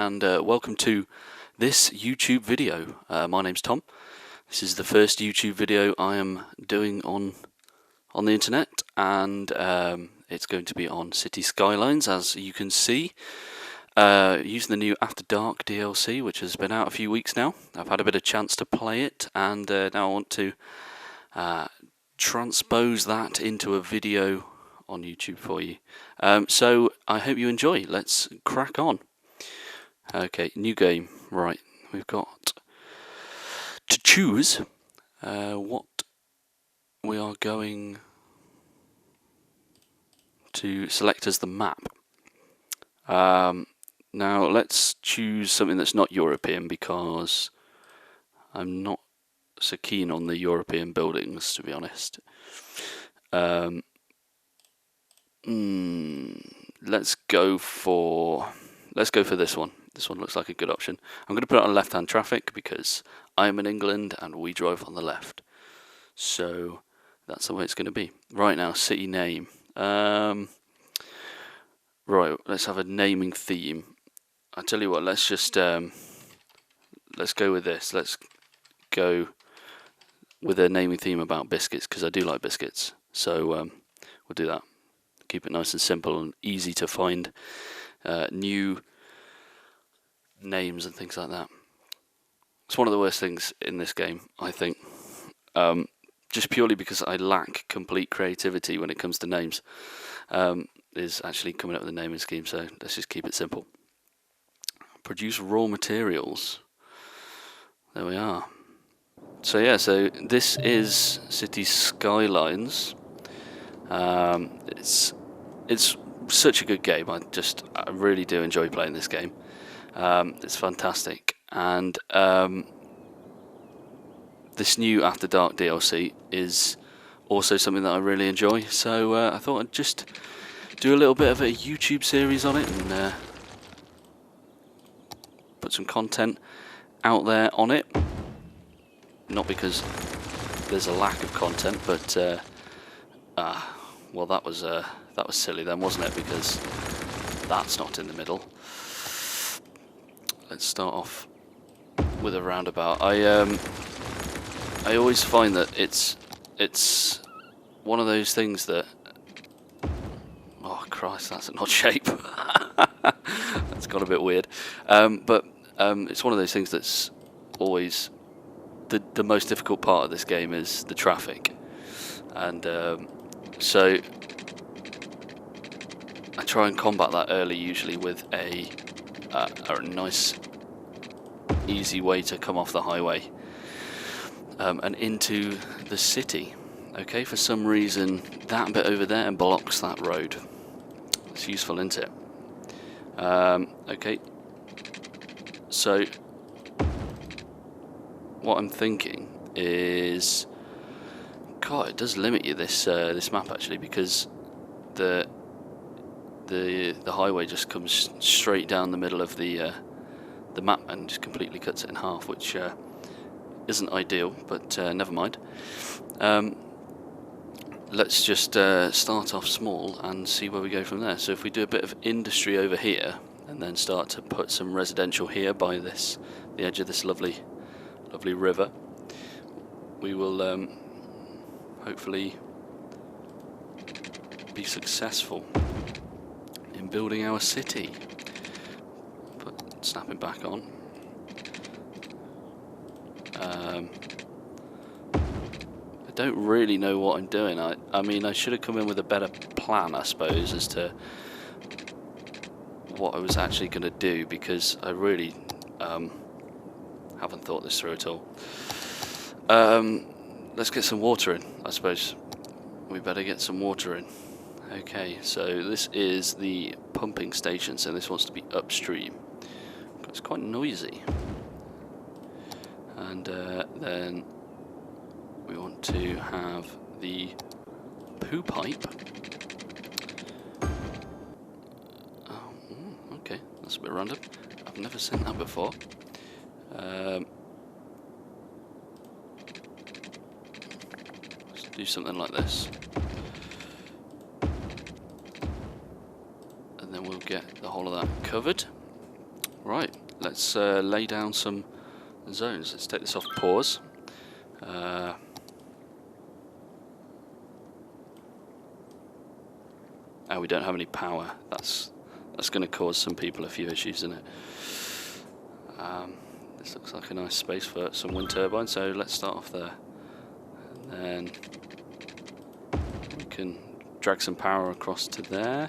and welcome to this YouTube video. My name's Tom. This is the first YouTube video I am doing on the internet, and it's going to be on City Skylines, as you can see, using the new After Dark DLC, which has been out a few weeks now. I've had a bit of chance to play it, and now I want to transpose that into a video on YouTube for you. So I hope you enjoy. Let's crack on. Okay, new game. Right, we've got to choose what we are going to select as the map. Now let's choose something that's not European, because I'm not so keen on the European buildings, to be honest. Let's go for this one. This one looks like a good option. I'm going to put it on left-hand traffic because I am in England and we drive on the left. So that's the way it's going to be. Right now, city name. Right, let's have a naming theme. I tell you what, let's just let's go with this. Let's go with a naming theme about biscuits, because I do like biscuits. So we'll do that. Keep it nice and simple and easy to find new names and things like that. It's one of the worst things in this game, I think, just purely because I lack complete creativity when it comes to names, is actually coming up with a naming scheme. So let's just keep it simple. Produce raw materials. There we are. So yeah, so this is City Skylines. It's such a good game. I really do enjoy playing this game. It's fantastic, and this new After Dark DLC is also something that I really enjoy. So I thought I'd just do a little bit of a YouTube series on it and put some content out there on it. Not because there's a lack of content, but well, that was silly then, wasn't it? Because that's not in the middle. Let's start off with a roundabout. I always find that it's one of those things that, oh Christ, that's an odd shape. That's got a bit weird. But it's one of those things that's always the most difficult part of this game is the traffic, and so I try and combat that early, usually with a nice easy way to come off the highway and into the city. Okay, for some reason that bit over there blocks that road. It's useful, isn't it? Okay, so what I'm thinking is, God, it does limit you, this map, actually, because the highway just comes straight down the middle of the map and just completely cuts it in half, which isn't ideal, but never mind. Let's just start off small and see where we go from there. So if we do a bit of industry over here and then start to put some residential here by the edge of this lovely river, we will hopefully be successful in building our city. But snapping back on. I don't really know what I'm doing. I mean, I should have come in with a better plan, I suppose, as to what I was actually going to do, because I really haven't thought this through at all. Let's get some water in, I suppose. We better get some water in. Okay, so this is the pumping station, so this wants to be upstream. It's quite noisy. And then we want to have the poo pipe. Oh, okay, that's a bit random. I've never seen that before. Let's do something like this. And then we'll get the whole of that covered. Right, let's lay down some zones. Let's take this off pause. Oh, we don't have any power. That's going to cause some people a few issues, isn't it? This looks like a nice space for some wind turbines, so let's start off there. And then we can drag some power across to there.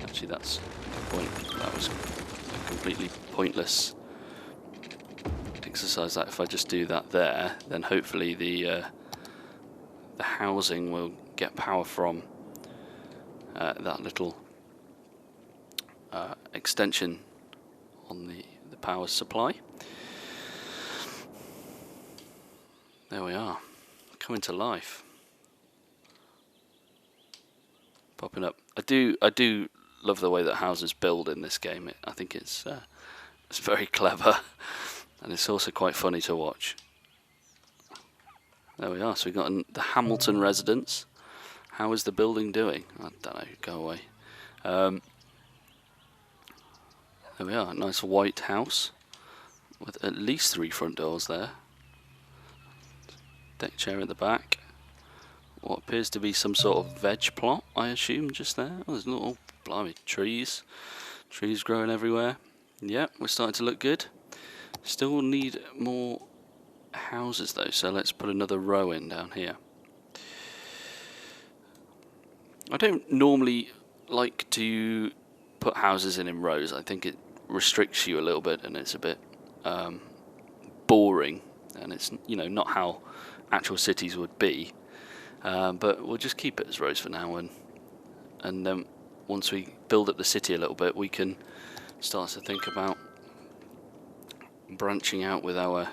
Actually, that's the point. That was a completely pointless exercise. That if I just do that there, then hopefully the housing will get power from that little extension on the power supply. There we are, coming to life, popping up. I do love the way that houses build in this game. I think it's very clever, and it's also quite funny to watch. There we are. So we got the Hamilton residence. How is the building doing? I don't know. Go away. There we are. Nice white house with at least 3 front doors there. Deck chair at the back. What appears to be some sort of veg plot, I assume, just there. Oh, there's little, blimey, trees growing everywhere. Yep, we're starting to look good. Still need more houses though, so let's put another row in down here. I don't normally like to put houses in rows. I think it restricts you a little bit, and it's a bit boring, and it's, you know, not how actual cities would be. But we'll just keep it as rows for now, and then once we build up the city a little bit, we can start to think about branching out with our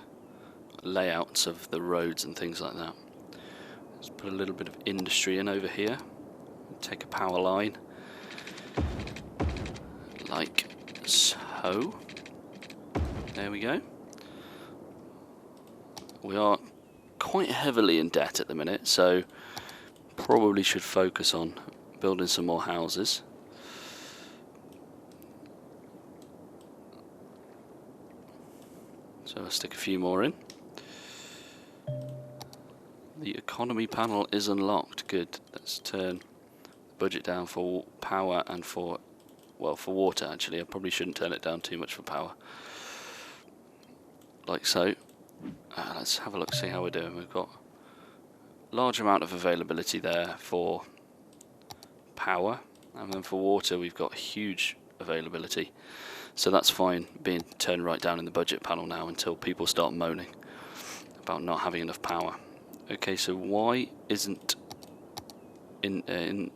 layouts of the roads and things like that. Let's put a little bit of industry in over here. Take a power line like so. There we go. We are quite heavily in debt at the minute, so probably should focus on building some more houses. So I'll stick a few more in. The economy panel is unlocked. Good. Let's turn the budget down for power and for water. Actually, I probably shouldn't turn it down too much for power. Like so. Let's have a look, see how we're doing. We've got a large amount of availability there for power, and then for water we've got huge availability. So that's fine being turned right down in the budget panel now until people start moaning about not having enough power. Okay, so why isn't in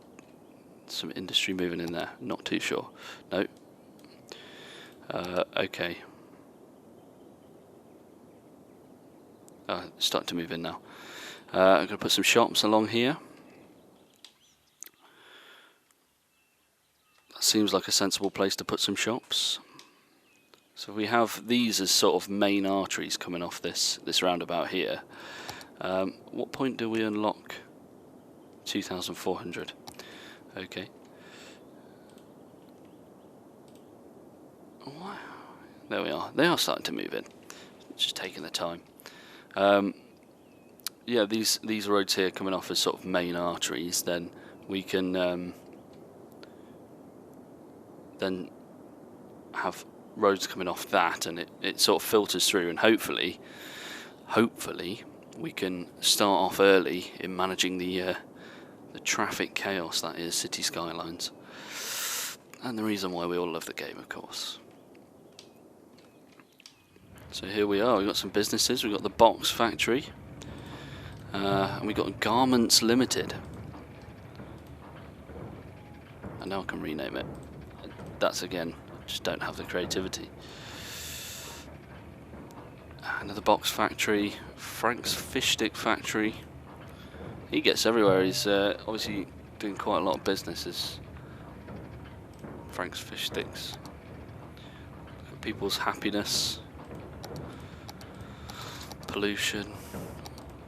some industry moving in there? Not too sure. No. Okay. Starting to move in now. I'm going to put some shops along here. That seems like a sensible place to put some shops. So we have these as sort of main arteries coming off this roundabout here. What point do we unlock? 2,400. Okay. Wow. There we are. They are starting to move in. Just taking their time. Yeah, these roads here coming off as sort of main arteries, then we can then have roads coming off that, and it sort of filters through, and hopefully we can start off early in managing the traffic chaos that is City Skylines, and the reason why we all love the game, of course. So here we are, we've got some businesses, we've got the box factory, and we've got Garments Limited. And now I can rename it. That's again, just don't have the creativity. Another box factory, Frank's fish stick factory. He gets everywhere, he's obviously doing quite a lot of businesses. Frank's fish sticks. Look at people's happiness. Pollution.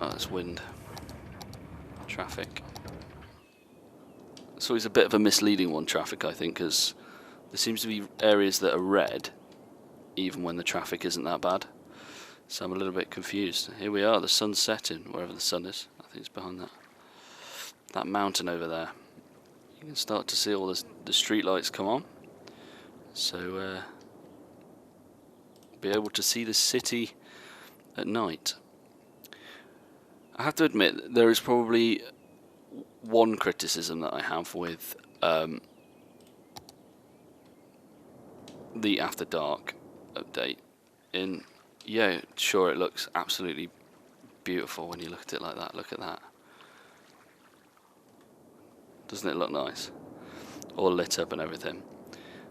Oh, that's wind. Traffic. So it's a bit of a misleading one, traffic, I think, because there seems to be areas that are red even when the traffic isn't that bad. So I'm a little bit confused. Here we are, the sun's setting, wherever the sun is. I think it's behind that mountain over there. You can start to see all the street lights come on. So be able to see the city at night. I have to admit, there is probably one criticism that I have with the After Dark update. Yeah, sure, it looks absolutely beautiful when you look at it like that. Look at that. Doesn't it look nice? All lit up and everything.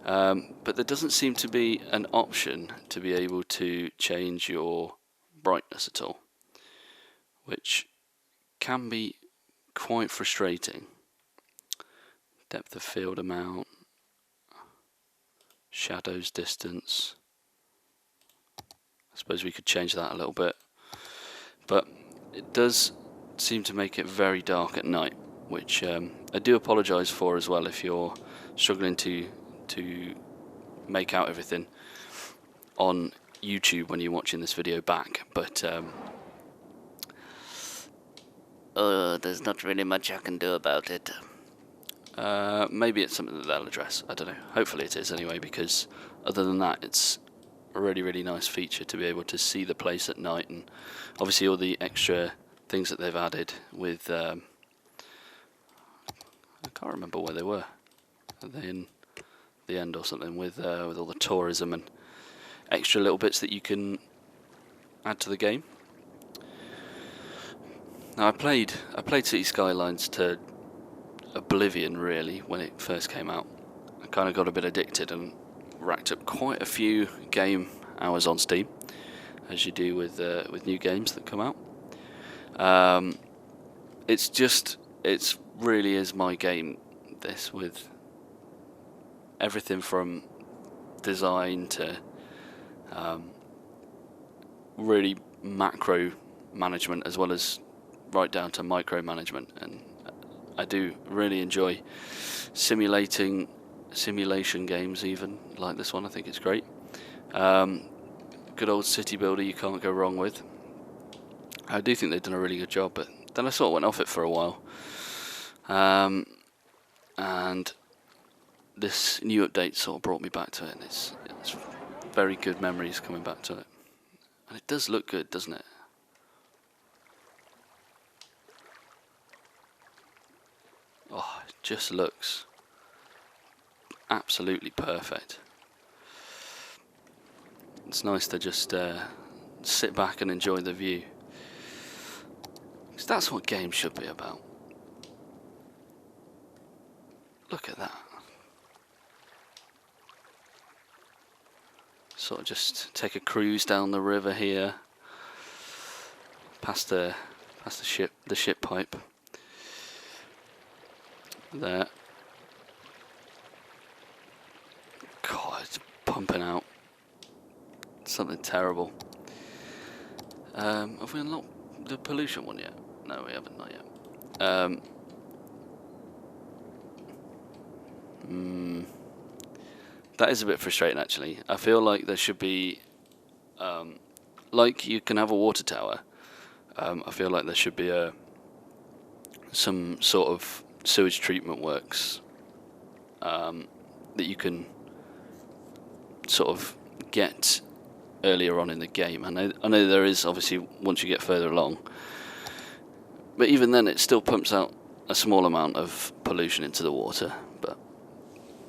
But there doesn't seem to be an option to be able to change your brightness at all, which can be quite frustrating. Depth of field amount, shadows distance. I suppose we could change that a little bit, but it does seem to make it very dark at night, which I do apologise for as well if you're struggling to make out everything on YouTube when you're watching this video back, but there's not really much I can do about it. Maybe it's something that they'll address, I don't know. Hopefully it is anyway, because other than that, it's a really nice feature to be able to see the place at night, and obviously all the extra things that they've added with I can't remember where they were. Are they in the end or something with all the tourism and extra little bits that you can add to the game? Now I played City Skylines to oblivion really when it first came out. I kind of got a bit addicted and racked up quite a few game hours on Steam, as you do with new games that come out. It's really is my game, this, with everything from design to really macro management, as well as right down to micro management. And I do really enjoy simulation games, even like this one. I think it's great. Good old city builder you can't go wrong with. I do think they've done a really good job, but then I sort of went off it for a while. And this new update sort of brought me back to it, and it's very good memories coming back to it. And it does look good, doesn't it? Oh, it just looks absolutely perfect. It's nice to just sit back and enjoy the view. 'Cause that's what games should be about. Look at that. Sort of just take a cruise down the river here, past the ship pipe. There. God, it's pumping out. Something terrible. Have we unlocked the pollution one yet? No, we haven't, not yet. That is a bit frustrating, actually. I feel like there should be, like you can have a water tower. I feel like there should be some sort of sewage treatment works that you can sort of get earlier on in the game. I know there is, obviously, once you get further along, but even then it still pumps out a small amount of pollution into the water. But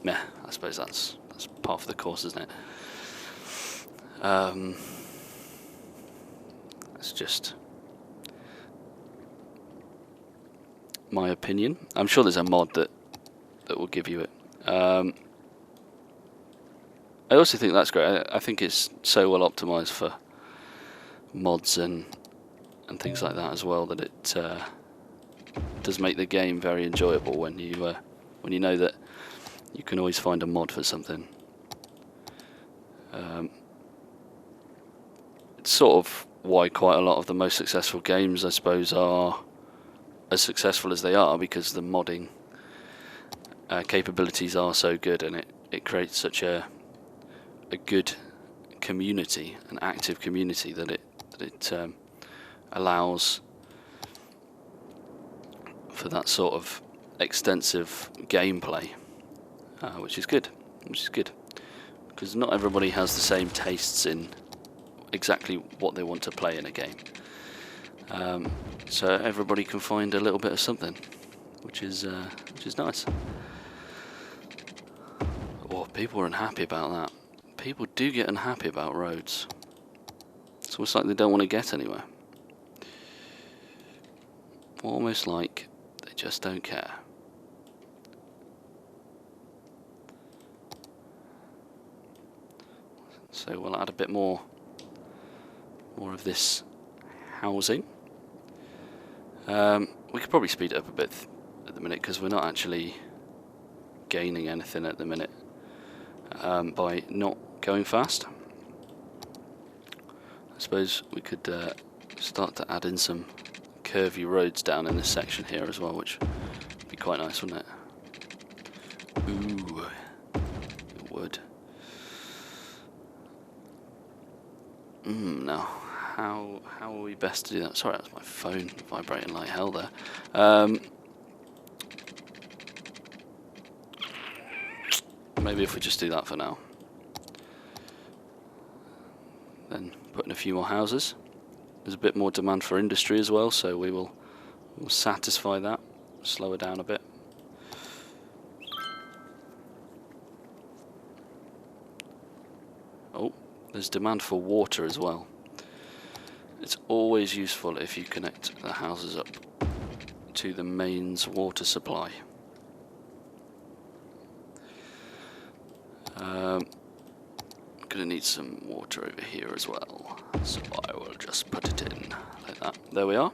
yeah, I suppose that's part of the course, isn't it? It's just my opinion. I'm sure there's a mod that will give you it. I also think that's great. I think it's so well optimized for mods and things like that as well, that it does make the game very enjoyable when you know that you can always find a mod for something. It's sort of why quite a lot of the most successful games, I suppose, are as successful as they are, because the modding capabilities are so good, and it creates such a good community, an active community, that it allows for that sort of extensive gameplay, which is good. Because not everybody has the same tastes in exactly what they want to play in a game. So everybody can find a little bit of something, which is nice. Oh, people are unhappy about that. People do get unhappy about roads. It's almost like they don't want to get anywhere. Almost like they just don't care. So we'll add a bit more of this housing. We could probably speed it up a bit at the minute, because we're not actually gaining anything at the minute by not going fast. I suppose we could start to add in some curvy roads down in this section here as well, which would be quite nice, wouldn't it? Ooh, it would. Now, how are we best to do that? Sorry, that was my phone vibrating like hell there. Maybe if we just do that for now. Then put in a few more houses. There's a bit more demand for industry as well, so we'll satisfy that. Slow it down a bit. Oh, there's demand for water as well. It's always useful if you connect the houses up to the mains water supply. Gonna need some water over here as well, so I will just put it in like that. There we are.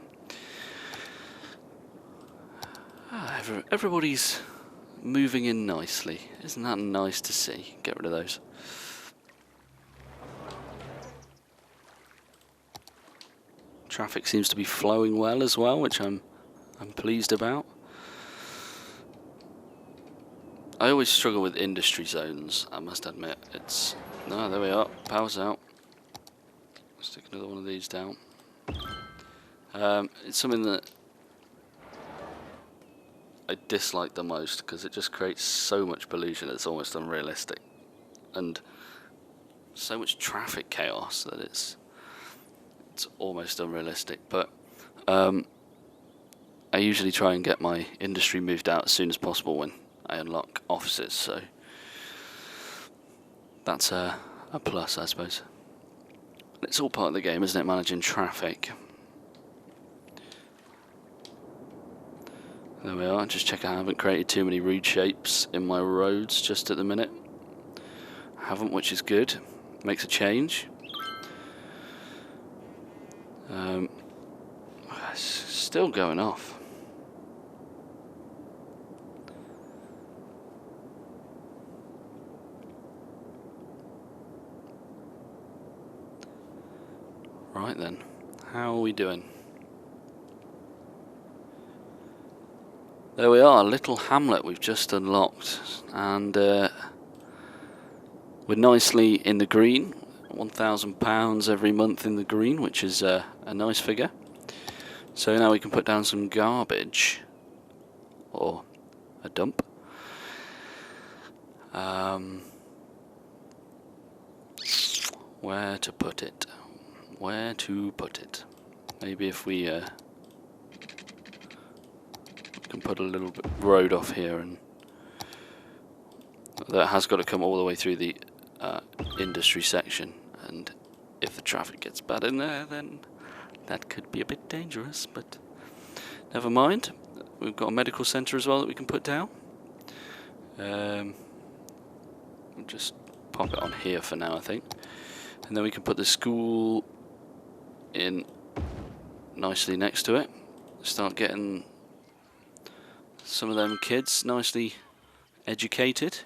Everybody's moving in nicely. Isn't that nice to see? Get rid of those. Traffic seems to be flowing well as well, which I'm pleased about. I always struggle with industry zones, I must admit. No, there we are. Power's out. Stick another one of these down. It's something that I dislike the most, because it just creates so much pollution it's almost unrealistic, and so much traffic chaos that it's almost unrealistic. But I usually try and get my industry moved out as soon as possible when I unlock offices, so that's a plus, I suppose. It's all part of the game, isn't it, managing traffic? There we are. Just check I haven't created too many rude shapes in my roads just at the minute. I haven't, which is good. Makes a change. It's still going off. Right then, how are we doing? There we are, little hamlet we've just unlocked, and we're nicely in the green. £1,000 every month in the green, which is a nice figure. So now we can put down some garbage, or a dump. Where to put it? Where to put it? Maybe if we can put a little bit road off here, and that has got to come all the way through the industry section, and if the traffic gets bad in there, then that could be a bit dangerous, but never mind. We've got a medical centre as well that we can put down. We'll just pop it on here for now, I think, and then we can put the school in nicely next to it. Start getting some of them kids nicely educated.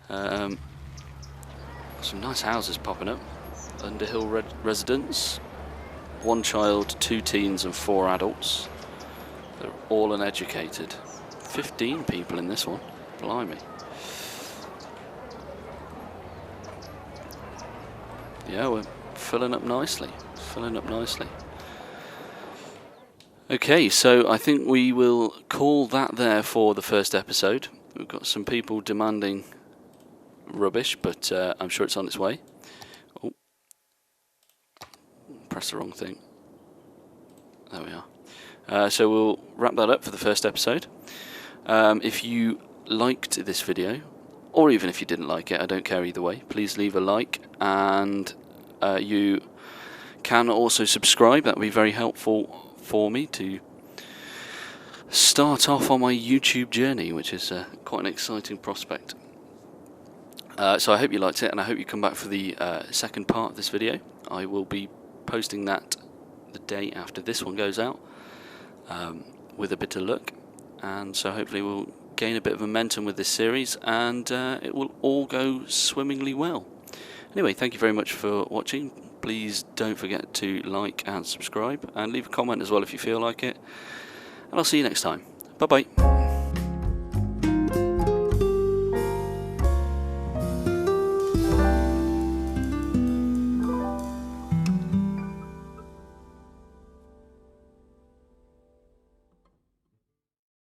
Some nice houses popping up. Underhill residence. 1 child, 2 teens and 4 adults. They're all uneducated. 15 people in this one. Blimey. Yeah, we're filling up nicely. Filling up nicely. Okay, so I think we will call that there for the first episode. We've got some people demanding rubbish, but I'm sure it's on its way. Oh, press the wrong thing. There we are. So we'll wrap that up for the first episode. If you liked this video, or even if you didn't like it, I don't care either way, please leave a like, and you can also subscribe. That would be very helpful for me to start off on my YouTube journey, which is quite an exciting prospect. So I hope you liked it, and I hope you come back for the second part of this video. I will be posting that the day after this one goes out, with a bit of luck, and so hopefully we'll gain a bit of momentum with this series, and it will all go swimmingly well. Anyway, thank you very much for watching. Please don't forget to like and subscribe, and leave a comment as well if you feel like it, and I'll see you next time. Bye bye.